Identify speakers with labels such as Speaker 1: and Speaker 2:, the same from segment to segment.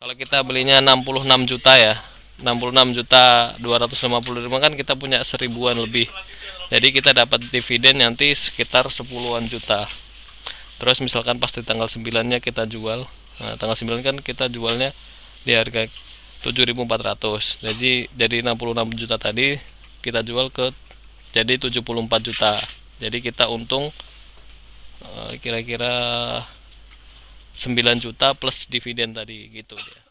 Speaker 1: Kalau kita belinya 66 juta ya, 66 juta 255 kan kita punya seribuan lebih. Jadi kita dapat dividen nanti sekitar 10-an juta. Terus misalkan pas di tanggal 9-nya kita jual. Nah, tanggal 9 kan kita jualnya di harga 7.400. Jadi 66 juta tadi kita jual ke jadi 74 juta. Jadi kita untung kira-kira 9 juta plus dividen tadi gitu dia.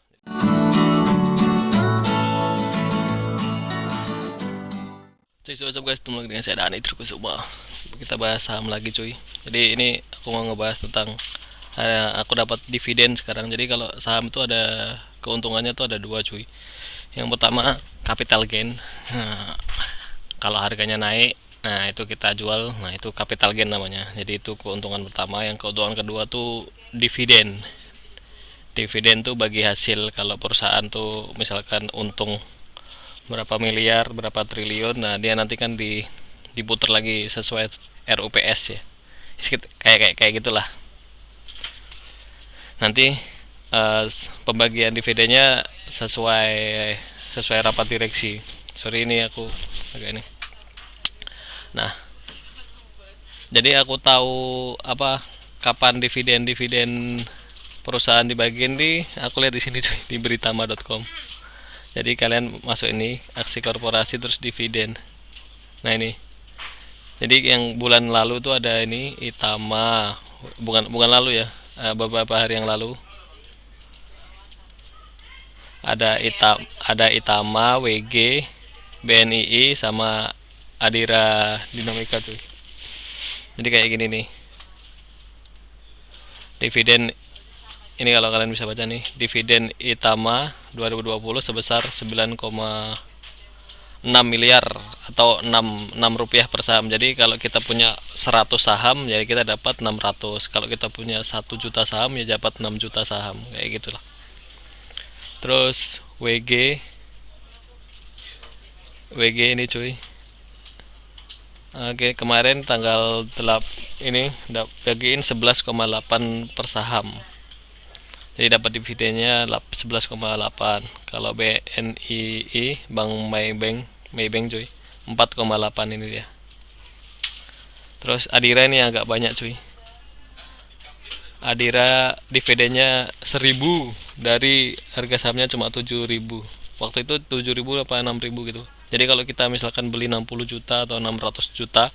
Speaker 1: Cuy, what's up guys, ketemu lagi dengan saya Dani Trukusuma. Kita bahas saham lagi cuy. Jadi ini aku mau ngebahas tentang aku dapat dividen sekarang. Jadi kalau saham itu ada keuntungannya tuh ada dua cuy. Yang pertama capital gain. Nah, kalau harganya naik, nah itu kita jual, nah itu capital gain namanya. Jadi itu keuntungan pertama. Yang keuntungan kedua tuh dividen. Dividen tuh bagi hasil kalau perusahaan tuh misalkan untung berapa miliar, berapa triliun, nah dia nanti kan diputar lagi sesuai RUPS ya. Kayak gitulah. Nanti pembagian dividennya sesuai sesuai rapat direksi. Sorry ini aku agak ini. Nah, jadi aku tahu apa kapan dividen perusahaan dibagiin aku lihat di sini cuy, di beritama.com. Jadi kalian masuk ini aksi korporasi terus dividen. Nah ini. Jadi yang bulan lalu tuh ada ini Itama, bukan lalu ya, beberapa hari yang lalu ada Itama, WG, BNII sama Adira Dinamika tuh. Jadi kayak gini nih. Dividen ini kalau kalian bisa baca nih, dividen Itama 2020 sebesar 9,6 miliar atau 6 rupiah per saham. Jadi kalau kita punya 100 saham jadi kita dapat 600. Kalau kita punya 1 juta saham ya dapat 6 juta saham, kayak gitulah. Terus WG ini cuy. Oke, kemarin tanggal 8 ini bagiin 11,8 per saham. Jadi dapat dividennya 11,8. Kalau BNII Bank Maybank cuy 4,8 ini dia. Terus Adira ini agak banyak cuy. Adira dividennya 1000 dari harga sahamnya cuma 7.000. Waktu itu 7.000 apa 6.000 gitu. Jadi kalau kita misalkan beli 60 juta atau 600 juta,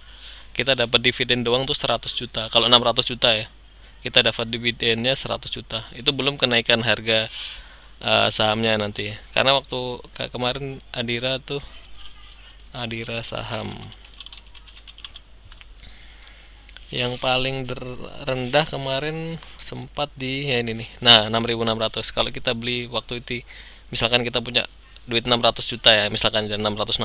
Speaker 1: kita dapat dividen doang tuh 100 juta. Kalau 600 juta ya, kita dapat dividennya 100 juta. Itu belum kenaikan harga sahamnya nanti. Karena waktu kemarin Adira saham yang paling rendah kemarin sempat di ya ini nih. Nah, 6.600. Kalau kita beli waktu itu misalkan kita punya duit 600 juta ya, misalkan 660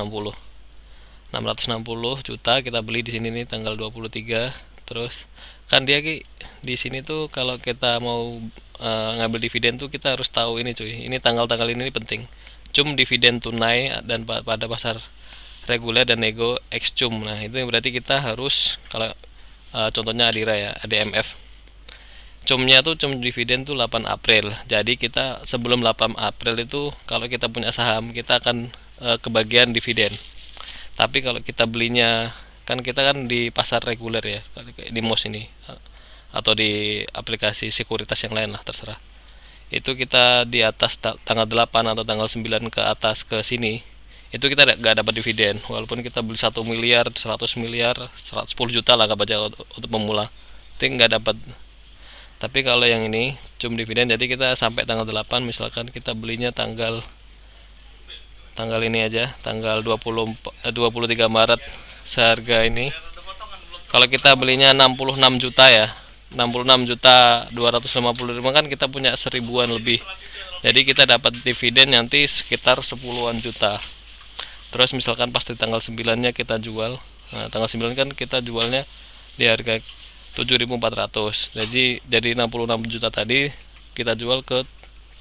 Speaker 1: juta kita beli di sini nih tanggal 23. Terus kan dia di sini tuh kalau kita mau ngambil dividen tuh kita harus tahu ini cuy. Ini tanggal-tanggal ini penting. Cum dividen tunai dan pada pasar reguler dan nego ex cum. Nah, itu berarti kita harus kalau contohnya Adira ya, ADMF. Cumnya tuh cum dividen tuh 8 April. Jadi kita sebelum 8 April itu kalau kita punya saham kita akan kebagian dividen. Tapi kalau kita belinya kan kita kan di pasar reguler ya, di MOS ini atau di aplikasi sekuritas yang lain lah terserah. Itu kita di atas tanggal 8 atau tanggal 9 ke atas ke sini, itu kita nggak dapat dividen walaupun kita beli 1 miliar 100 miliar 110 juta lah nggak baca untuk pemula, itu nggak dapat. Tapi kalau yang ini cum dividen, jadi kita sampai tanggal 8 misalkan kita belinya tanggal ini aja tanggal 23 Maret seharga ini. Kalau kita belinya 66 juta ya, 66 juta 255 kan kita punya seribuan lebih. Jadi kita dapat dividen nanti sekitar 10-an juta. Terus misalkan pas di tanggal 9-nya kita jual. Nah, tanggal 9 kan kita jualnya di harga 7.400. Jadi 66 juta tadi kita jual ke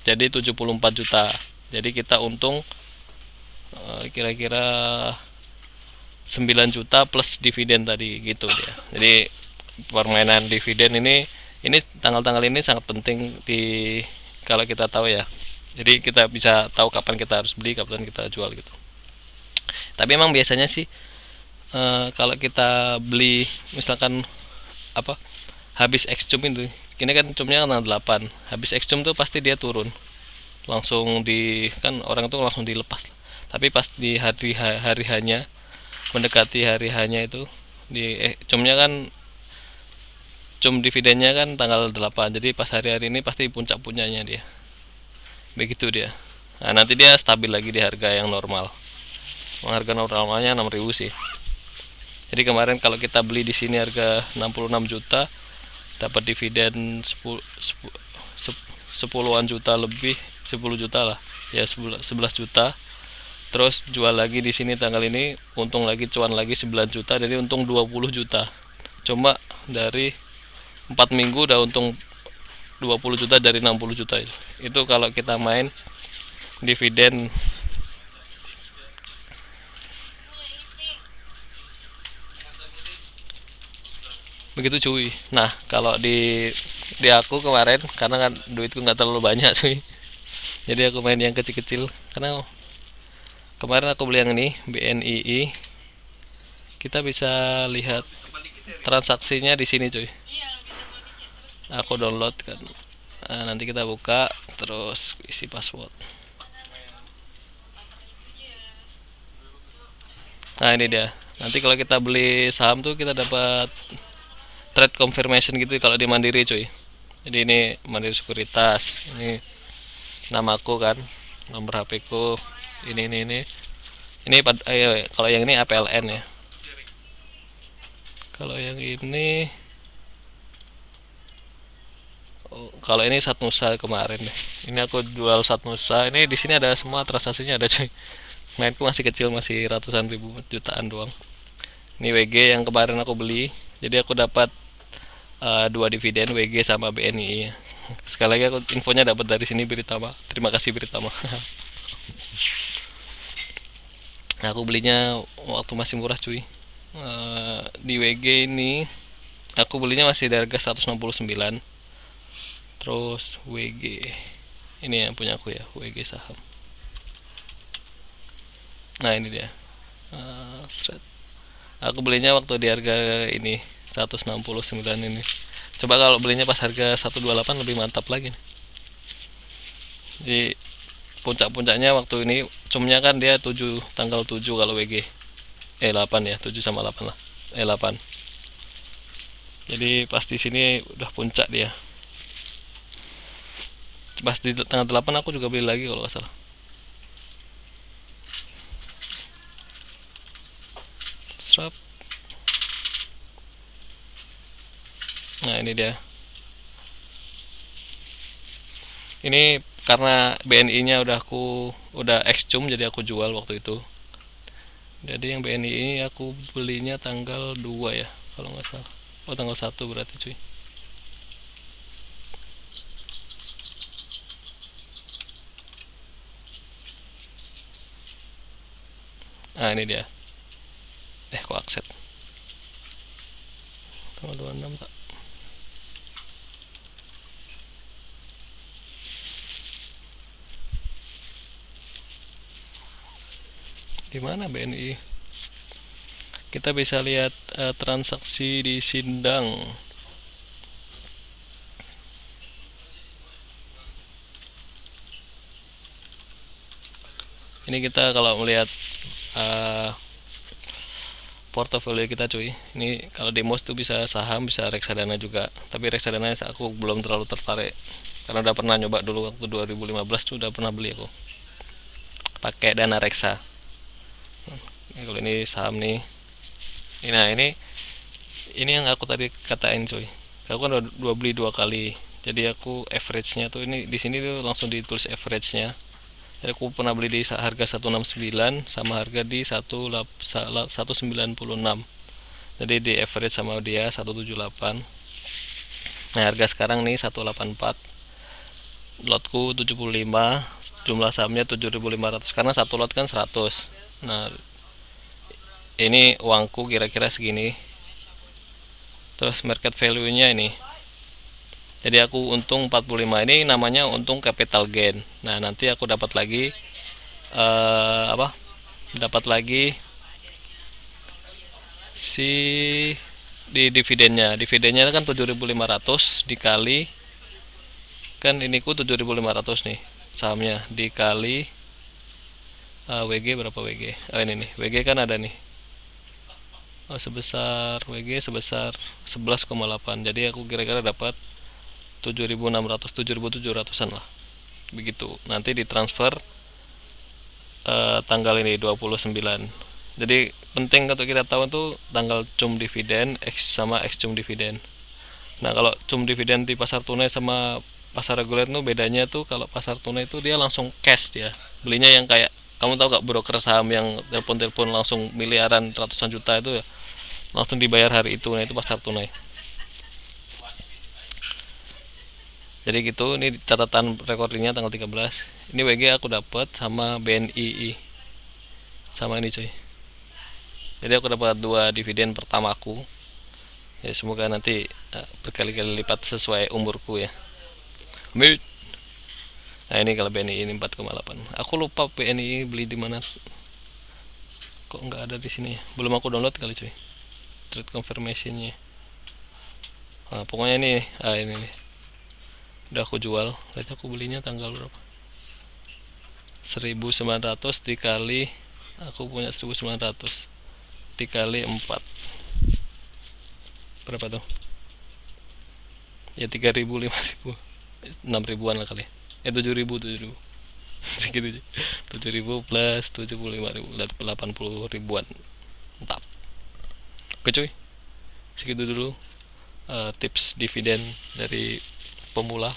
Speaker 1: jadi 74 juta. Jadi kita untung kira-kira 9 juta plus dividen tadi gitu dia. Jadi permainan dividen ini tanggal-tanggal ini sangat penting kalau kita tahu ya. Jadi kita bisa tahu kapan kita harus beli, kapan kita jual gitu. Tapi emang biasanya sih kalau kita beli misalkan apa habis excum itu, ini kan cumnya tanggal 8, habis excum tuh pasti dia turun langsung di, kan orang tuh langsung dilepas. Tapi pas di hari hanya mendekati hari hanya itu di cumnya kan, cum dividennya kan tanggal 8, jadi pas hari-hari ini pasti puncak puncaknya dia, begitu dia. Nah, nanti dia stabil lagi di harga yang normal. Harga normalnya 6.000 sih. Jadi kemarin kalau kita beli di sini harga 66 juta, dapat dividen 10-an juta lebih, 10 juta lah. Ya 11 juta. Terus jual lagi di sini tanggal ini, untung lagi, cuan lagi 9 juta, jadi untung 20 juta. Cuma dari 4 minggu udah untung 20 juta dari 60 juta itu. Itu kalau kita main dividen. Begitu cuy. Nah, kalau di aku kemarin, karena kan duitku nggak terlalu banyak cuy, jadi aku main yang kecil-kecil. Karena kemarin aku beli yang ini BNII, kita bisa lihat transaksinya di sini cuy. Aku download kan. Nah, nanti kita buka terus isi password. Nah, ini dia. Nanti kalau kita beli saham tuh kita dapat trade confirmation gitu kalau di Mandiri cuy. Jadi ini Mandiri Sekuritas, ini namaku kan, nomor HP ku, ini kalau yang ini APLN ya. Kalau yang ini, oh, kalau ini Satnusa kemarin deh. Ini aku jual Satnusa. Ini di sini ada semua transaksinya ada cuy. Mainku masih kecil, masih ratusan ribu, jutaan doang. Ini WG yang kemarin aku beli. Jadi aku dapat dua dividen WG sama BNI. Sekali lagi aku infonya dapat dari sini Britama. Terima kasih Britama. Nah, aku belinya waktu masih murah cuy. Di WG ini aku belinya masih di harga 169. Terus WG ini yang punya aku ya, WG saham. Nah, ini dia. Aku belinya waktu di harga ini 169 ini. Coba kalau belinya pas harga 128 lebih mantap lagi nih. Jadi puncak-puncaknya waktu ini cumnya kan dia 7, tanggal 7 kalau WG. 8 ya, 7 sama 8 lah. 8. Jadi pas di sini udah puncak dia. Pas di tanggal 8 aku juga beli lagi kalau nggak salah. Strap. Nah, ini dia. Ini karena BNI-nya udah excum, jadi aku jual waktu itu. Jadi yang BNI ini aku belinya tanggal 2 ya, kalau nggak salah. Oh, tanggal 1 berarti cuy. Nah, ini dia. Kok akset? Tanggal 26 tak? Di mana BNI? Kita bisa lihat transaksi di Sindang. Ini kita kalau melihat portofolio kita cuy. Ini kalau di MOS tuh bisa saham, bisa reksadana juga. Tapi reksadana aku belum terlalu tertarik. Karena udah pernah nyoba dulu waktu 2015 tuh udah pernah beli aku. Pakai dana reksa. Kalau ini saham nih. Nah, ini yang aku tadi katain cuy. Aku kan udah beli 2 kali. Jadi aku average-nya tuh ini di sini tuh langsung ditulis average-nya. Jadi aku pernah beli di harga 169 sama harga di 196. Jadi di average sama dia 178. Nah, harga sekarang nih 184. Lotku 75, jumlah sahamnya 7.500 karena satu lot kan 100. Nah, ini uangku kira-kira segini. Terus market value-nya ini Jadi aku untung 45, ini namanya untung capital gain. Nah, nanti aku dapat lagi apa? Dapat lagi si di dividennya. Dividennya kan 7.500 dikali, kan ini ku 7.500 nih sahamnya, dikali WG berapa WG? Oh ini nih, WG kan ada nih. Sebesar WG sebesar 11,8. Jadi aku kira-kira dapat 7.600, 7.700-an lah. Begitu. Nanti ditransfer tanggal ini 29. Jadi penting untuk kita tahu tuh tanggal cum dividen X sama X cum dividen. Nah, kalau cum dividen di pasar tunai sama pasar reguler tuh bedanya tuh, kalau pasar tunai itu dia langsung cash, dia belinya yang kayak kamu tahu gak, broker saham yang telepon-telepon langsung miliaran, ratusan juta itu ya, langsung dibayar hari itu. Nah, itu pasar tunai. Jadi gitu, ini catatan recordingnya tanggal 13. Ini WG aku dapat sama BNI sama ini cuy. Jadi aku dapat 2 dividen pertamaku. Ya semoga nanti berkali-kali lipat sesuai umurku ya. Amin. Nah, ini kalau BNI ini 4,8. Aku lupa BNI beli di mana. Kok nggak ada di sini ya? Belum aku download kali cuy. Trade confirmationnya. Nah, pokoknya ini ini nih. Udah aku jual. Berarti aku belinya tanggal berapa? 1.900 dikali, aku punya 1.900 dikali 4 berapa tuh? Ya 3.000, 5.000, 6.000-an lah kali. 7.000, 7.000. Segitu. 7.000 plus 75.000, 80 ribuan. Mantap. Oke cuy, segitu dulu tips dividen dari pemula.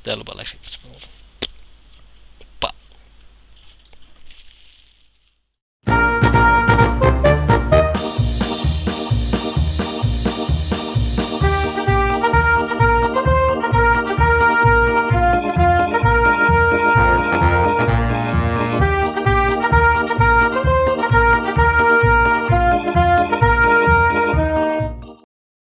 Speaker 1: Jangan lupa like, subscribe.